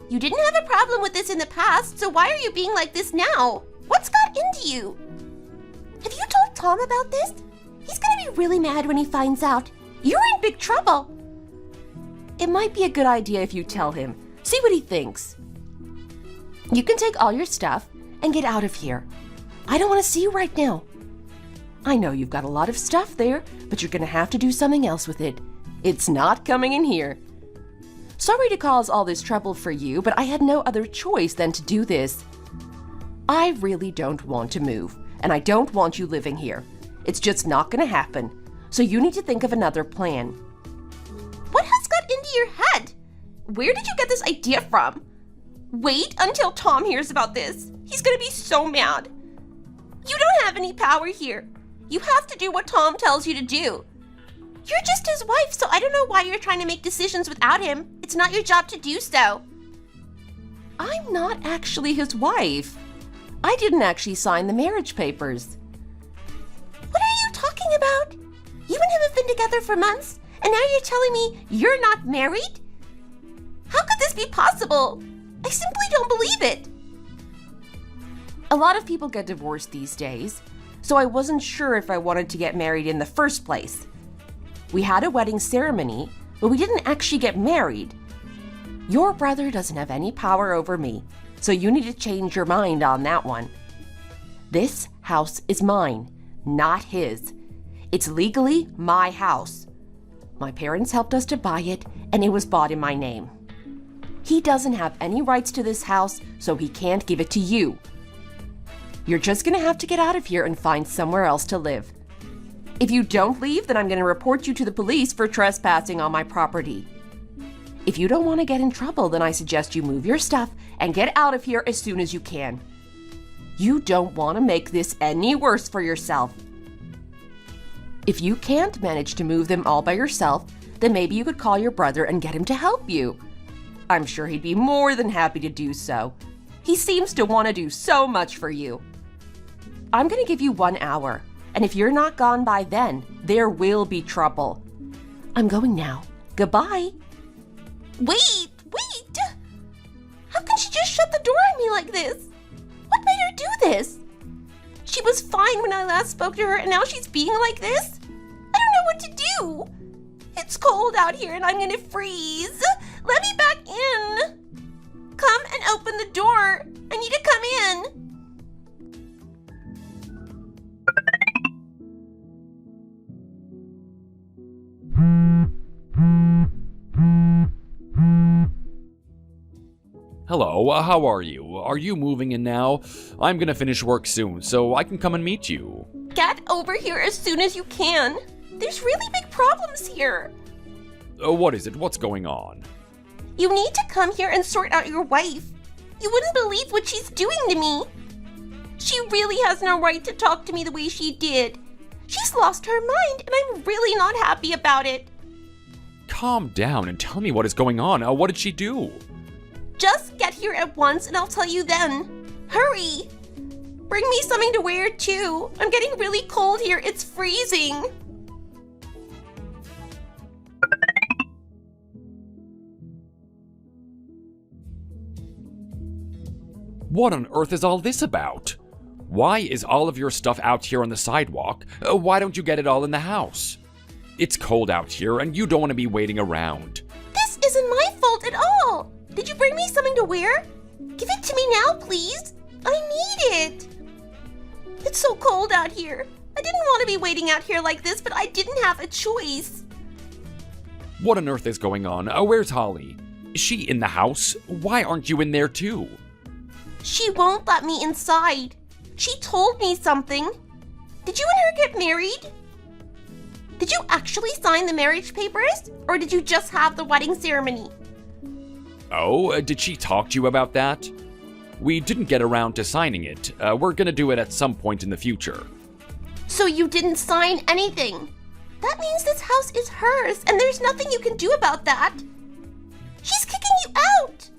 You didn't have a problem with this in the past, so why are you being like this now? What's got into you? Have you told Tom about this? He's going to be really mad when he finds out. You're in big trouble. It might be a good idea if you tell him. See what he thinks. You can take all your stuff and get out of here. I don't want to see you right now. I know you've got a lot of stuff there, but you're going to have to do something else with it. It's not coming in here. Sorry to cause all this trouble for you, but I had no other choice than to do this. I really don't want to move, and I don't want you living here. It's just not going to happen, so you need to think of another plan. What has got into your head? Where did you get this idea from? Wait until Tom hears about this. He's gonna be so mad. You don't have any power here. You have to do what Tom tells you to do. You're just his wife, so I don't know why you're trying to make decisions without him. It's not your job to do so. I'm not actually his wife. I didn't actually sign the marriage papers. What are you talking about? You and him have been together for months, and now you're telling me you're not married? How could this be possible? I simply don't believe it. A lot of people get divorced these days, so I wasn't sure if I wanted to get married in the first place. We had a wedding ceremony, but we didn't actually get married. Your brother doesn't have any power over me, so you need to change your mind on that one. This house is mine, not his. It's legally my house. My parents helped us to buy it, and it was bought in my name. He doesn't have any rights to this house, so he can't give it to you. You're just gonna have to get out of here and find somewhere else to live. If you don't leave, then I'm gonna report you to the police for trespassing on my property. If you don't want to get in trouble, then I suggest you move your stuff and get out of here as soon as you can. You don't want to make this any worse for yourself. If you can't manage to move them all by yourself, then maybe you could call your brother and get him to help you. I'm sure he'd be more than happy to do so. He seems to want to do so much for you. I'm going to give you 1 hour, and if you're not gone by then, there will be trouble. I'm going now. Goodbye. Wait! How can she just shut the door on me like this? What made her do this? She was fine when I last spoke to her, and now she's being like this? I don't know what to do. It's cold out here and I'm gonna freeze. Let me back in. Come and open the door. I need to come in. Hello, how are you? Are you moving in now? I'm gonna finish work soon, so I can come and meet you. Get over here as soon as you can. There's really big problems here. What is it? What's going on? You need to come here and sort out your wife. You wouldn't believe what she's doing to me. She really has no right to talk to me the way she did. She's lost her mind, and I'm really not happy about it. Calm down and tell me what is going on. What did she do? Just get here at once and I'll tell you then. Hurry! Bring me something to wear too. I'm getting really cold here. It's freezing. What on earth is all this about? Why is all of your stuff out here on the sidewalk? Why don't you get it all in the house? It's cold out here and you don't want to be waiting around. This isn't my fault at all. Did you bring me something to wear? Give it to me now, please. I need it. It's so cold out here. I didn't want to be waiting out here like this, but I didn't have a choice. What on earth is going on? Where's Holly? Is she in the house? Why aren't you in there too? She won't let me inside. She told me something. Did you and her get married? Did you actually sign the marriage papers? Or did you just have the wedding ceremony? Oh, did she talk to you about that? We didn't get around to signing it. We're gonna do it at some point in the future. So you didn't sign anything. That means this house is hers, and there's nothing you can do about that. She's kicking you out.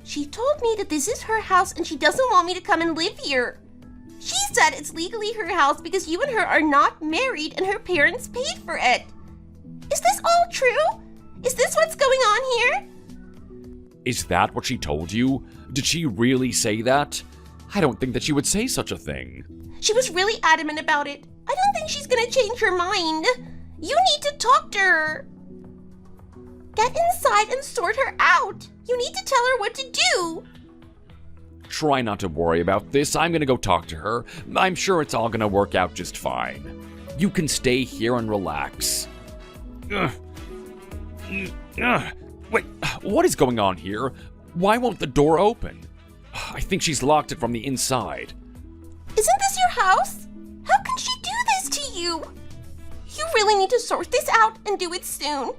She told me that this is her house and she doesn't want me to come and live here. She said it's legally her house because you and her are not married and her parents paid for it. Is this all true? Is this what's going on here? Is that what she told you? Did she really say that? I don't think that she would say such a thing. She was really adamant about it. I don't think she's gonna change her mind. You need to talk to her. Get inside and sort her out. You need to tell her what to do. Try not to worry about this. I'm gonna go talk to her. I'm sure it's all gonna work out just fine. You can stay here and relax. Wait, what is going on here? Why won't the door open? I think she's locked it from the inside. Isn't this your house? How can she do this to you? You really need to sort this out and do it soon.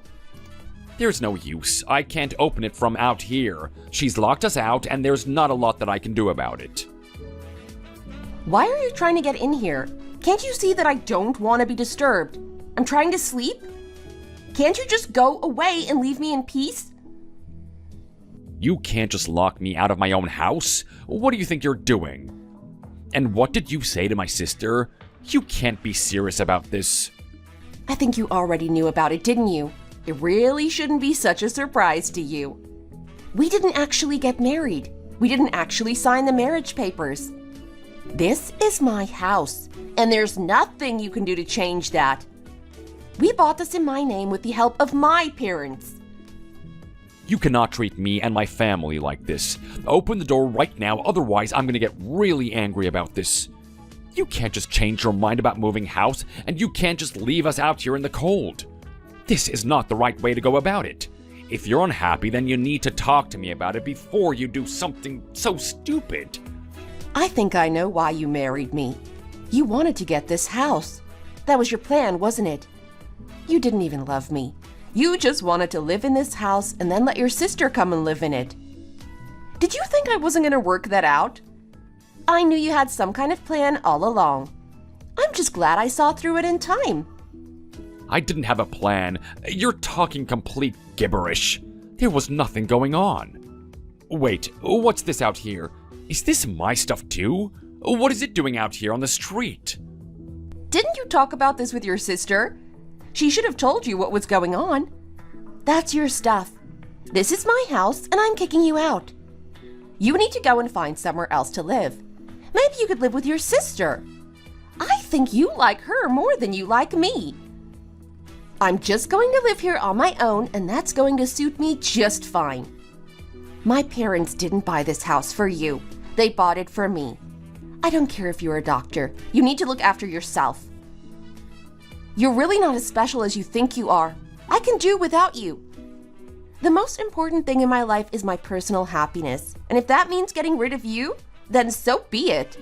There's no use. I can't open it from out here. She's locked us out, and there's not a lot that I can do about it. Why are you trying to get in here? Can't you see that I don't want to be disturbed? I'm trying to sleep. Can't you just go away and leave me in peace? You can't just lock me out of my own house. What do you think you're doing? And what did you say to my sister? You can't be serious about this. I think you already knew about it, didn't you? It really shouldn't be such a surprise to you. We didn't actually get married. We didn't actually sign the marriage papers. This is my house, and there's nothing you can do to change that. We bought this in my name with the help of my parents. You cannot treat me and my family like this. Open the door right now, otherwise I'm gonna get really angry about this. You can't just change your mind about moving house, and you can't just leave us out here in the cold. This is not the right way to go about it. If you're unhappy, then you need to talk to me about it before you do something so stupid. I think I know why you married me. You wanted to get this house. That was your plan, wasn't it? You didn't even love me. You just wanted to live in this house and then let your sister come and live in it. Did you think I wasn't going to work that out? I knew you had some kind of plan all along. I'm just glad I saw through it in time. I didn't have a plan. You're talking complete gibberish. There was nothing going on. Wait, what's this out here? Is this my stuff too? What is it doing out here on the street? Didn't you talk about this with your sister? She should have told you what was going on. That's your stuff. This is my house, and I'm kicking you out. You need to go and find somewhere else to live. Maybe you could live with your sister. I think you like her more than you like me. I'm just going to live here on my own, and that's going to suit me just fine. My parents didn't buy this house for you. They bought it for me. I don't care if you're a doctor. You need to look after yourself. You're really not as special as you think you are. I can do without you. The most important thing in my life is my personal happiness, and if that means getting rid of you, then so be it.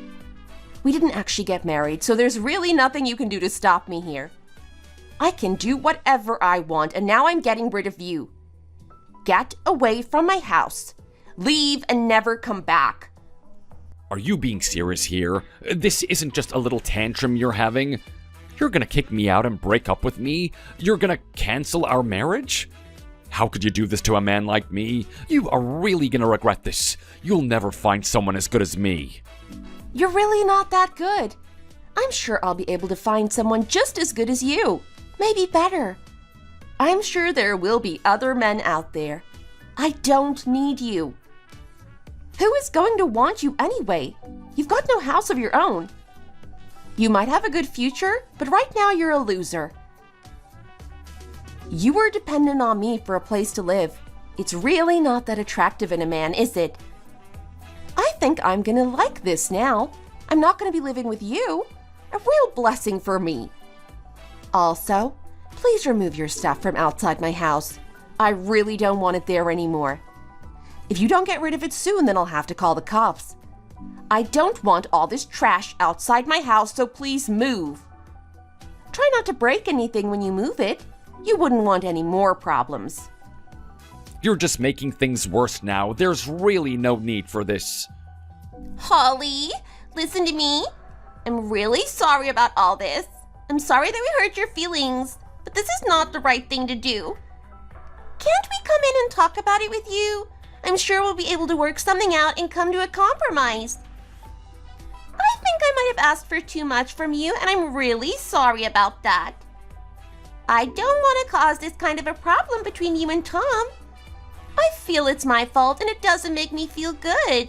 We didn't actually get married, so there's really nothing you can do to stop me here. I can do whatever I want, and now I'm getting rid of you. Get away from my house. Leave and never come back. Are you being serious here? This isn't just a little tantrum you're having. You're gonna kick me out and break up with me? You're gonna cancel our marriage? How could you do this to a man like me? You are really gonna regret this. You'll never find someone as good as me. You're really not that good. I'm sure I'll be able to find someone just as good as you. Maybe better. I'm sure there will be other men out there. I don't need you. Who is going to want you anyway? You've got no house of your own. You might have a good future, but right now you're a loser. You were dependent on me for a place to live. It's really not that attractive in a man, is it? I think I'm gonna like this now. I'm not gonna be living with you. A real blessing for me. Also, please remove your stuff from outside my house. I really don't want it there anymore. If you don't get rid of it soon, then I'll have to call the cops. I don't want all this trash outside my house, so please move. Try not to break anything when you move it. You wouldn't want any more problems. You're just making things worse now. There's really no need for this. Holly, listen to me. I'm really sorry about all this. I'm sorry that we hurt your feelings, but this is not the right thing to do. Can't we come in and talk about it with you? I'm sure we'll be able to work something out and come to a compromise. I think I might have asked for too much from you, and I'm really sorry about that. I don't want to cause this kind of a problem between you and Tom. I feel it's my fault, and it doesn't make me feel good.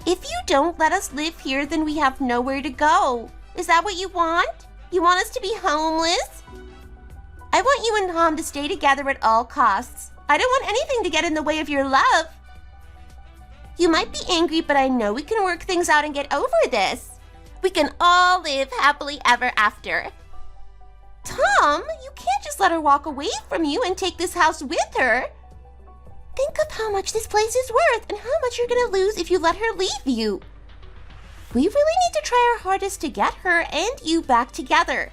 If you don't let us live here, then we have nowhere to go. Is that what you want? You want us to be homeless? I want you and Tom to stay together at all costs. I don't want anything to get in the way of your love. You might be angry, but I know we can work things out and get over this. We can all live happily ever after. Tom, you can't just let her walk away from you and take this house with her. Think of how much this place is worth and how much you're going to lose if you let her leave you. We really need to try our hardest to get her and you back together.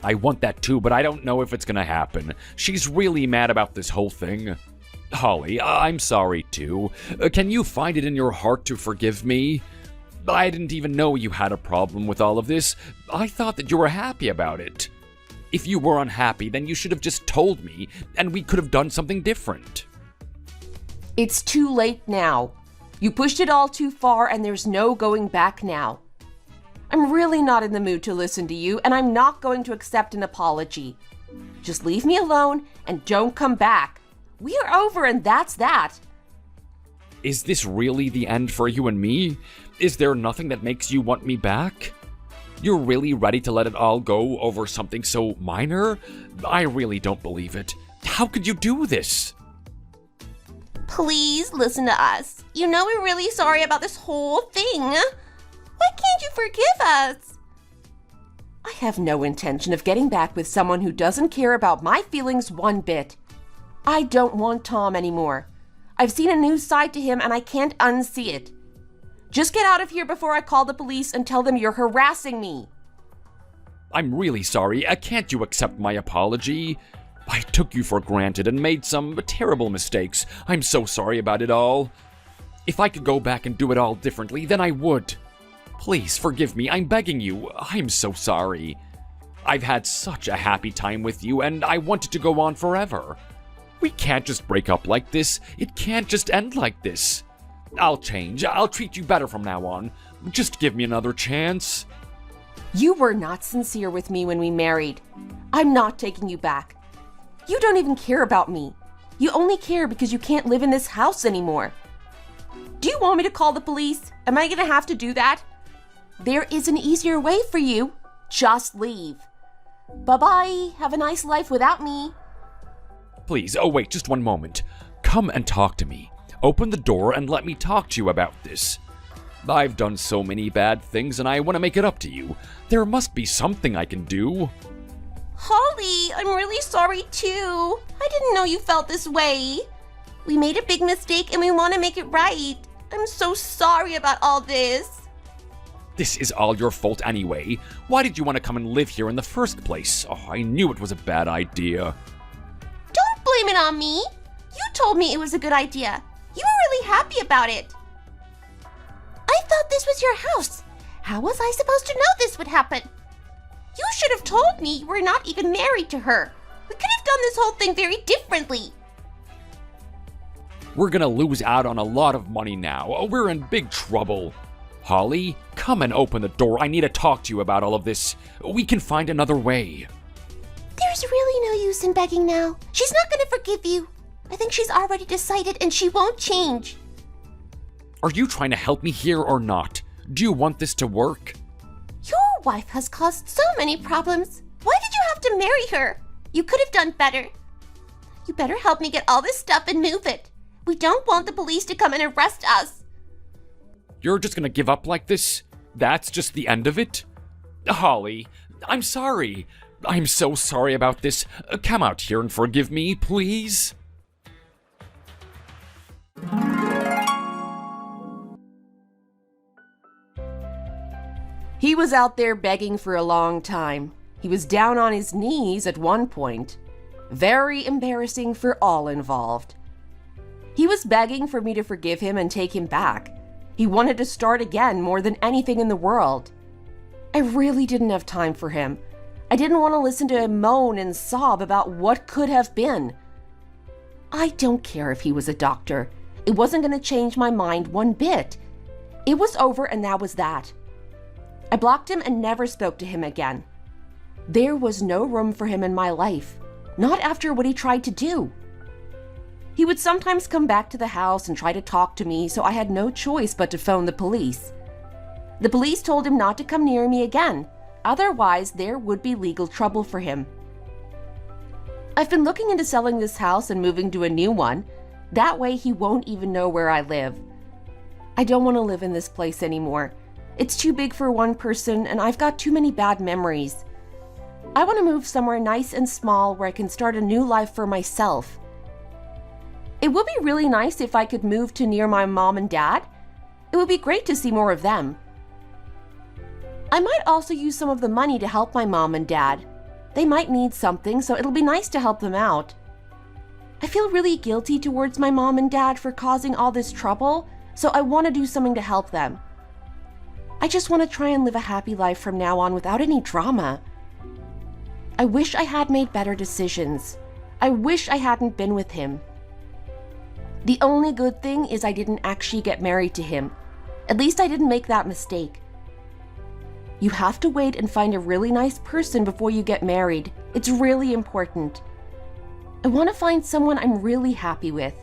I want that too, but I don't know if it's gonna happen. She's really mad about this whole thing. Holly, I'm sorry too. Can you find it in your heart to forgive me? I didn't even know you had a problem with all of this. I thought that you were happy about it. If you were unhappy, then you should have just told me, and we could have done something different. It's too late now. You pushed it all too far, and there's no going back now. I'm really not in the mood to listen to you, and I'm not going to accept an apology. Just leave me alone and don't come back. We are over, and that's that. Is this really the end for you and me? Is there nothing that makes you want me back? You're really ready to let it all go over something so minor? I really don't believe it. How could you do this? Please listen to us. You know we're really sorry about this whole thing. Why can't you forgive us? I have no intention of getting back with someone who doesn't care about my feelings one bit. I don't want Tom anymore. I've seen a new side to him and I can't unsee it. Just get out of here before I call the police and tell them you're harassing me. I'm really sorry. Can't you accept my apology? I took you for granted and made some terrible mistakes. I'm so sorry about it all. If I could go back and do it all differently, then I would. Please forgive me. I'm begging you. I'm so sorry. I've had such a happy time with you, and I want it to go on forever. We can't just break up like this. It can't just end like this. I'll change. I'll treat you better from now on. Just give me another chance. You were not sincere with me when we married. I'm not taking you back. You don't even care about me. You only care because you can't live in this house anymore. Do you want me to call the police? Am I gonna have to do that? There is an easier way for you. Just leave. Bye-bye. Have a nice life without me. Please, wait, just one moment. Come and talk to me. Open the door and let me talk to you about this. I've done so many bad things and I want to make it up to you. There must be something I can do. Holly, I'm really sorry too. I didn't know you felt this way. We made a big mistake and we want to make it right. I'm so sorry about all this. This is all your fault anyway. Why did you want to come and live here in the first place? Oh, I knew it was a bad idea. Don't blame it on me. You told me it was a good idea. You were really happy about it. I thought this was your house. How was I supposed to know this would happen? You should have told me you were not even married to her. We could have done this whole thing very differently. We're gonna lose out on a lot of money now. We're in big trouble. Holly, come and open the door. I need to talk to you about all of this. We can find another way. There's really no use in begging now. She's not going to forgive you. I think she's already decided and she won't change. Are you trying to help me here or not? Do you want this to work? Your wife has caused so many problems. Why did you have to marry her? You could have done better. You better help me get all this stuff and move it. We don't want the police to come and arrest us. You're just gonna give up like this? That's just the end of it? Holly, I'm sorry. I'm so sorry about this. Come out here and forgive me, please. He was out there begging for a long time. He was down on his knees at one point. Very embarrassing for all involved. He was begging for me to forgive him and take him back. He wanted to start again more than anything in the world. I really didn't have time for him. I didn't want to listen to him moan and sob about what could have been. I don't care if he was a doctor. It wasn't going to change my mind one bit. It was over and that was that. I blocked him and never spoke to him again. There was no room for him in my life, not after what he tried to do. He would sometimes come back to the house and try to talk to me, so I had no choice but to phone the police. The police told him not to come near me again, otherwise there would be legal trouble for him. I've been looking into selling this house and moving to a new one. That way he won't even know where I live. I don't want to live in this place anymore. It's too big for one person and I've got too many bad memories. I want to move somewhere nice and small where I can start a new life for myself. It would be really nice if I could move to near my mom and dad. It would be great to see more of them. I might also use some of the money to help my mom and dad. They might need something, so it'll be nice to help them out. I feel really guilty towards my mom and dad for causing all this trouble, so I want to do something to help them. I just want to try and live a happy life from now on without any drama. I wish I had made better decisions. I wish I hadn't been with him. The only good thing is I didn't actually get married to him. At least I didn't make that mistake. You have to wait and find a really nice person before you get married. It's really important. I want to find someone I'm really happy with.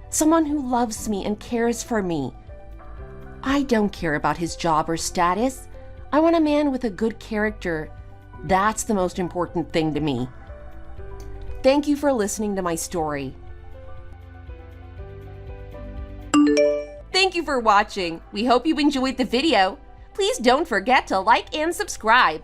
Someone who loves me and cares for me. I don't care about his job or status. I want a man with a good character. That's the most important thing to me. Thank you for listening to my story. Thank you for watching. We hope you enjoyed the video. Please don't forget to like and subscribe.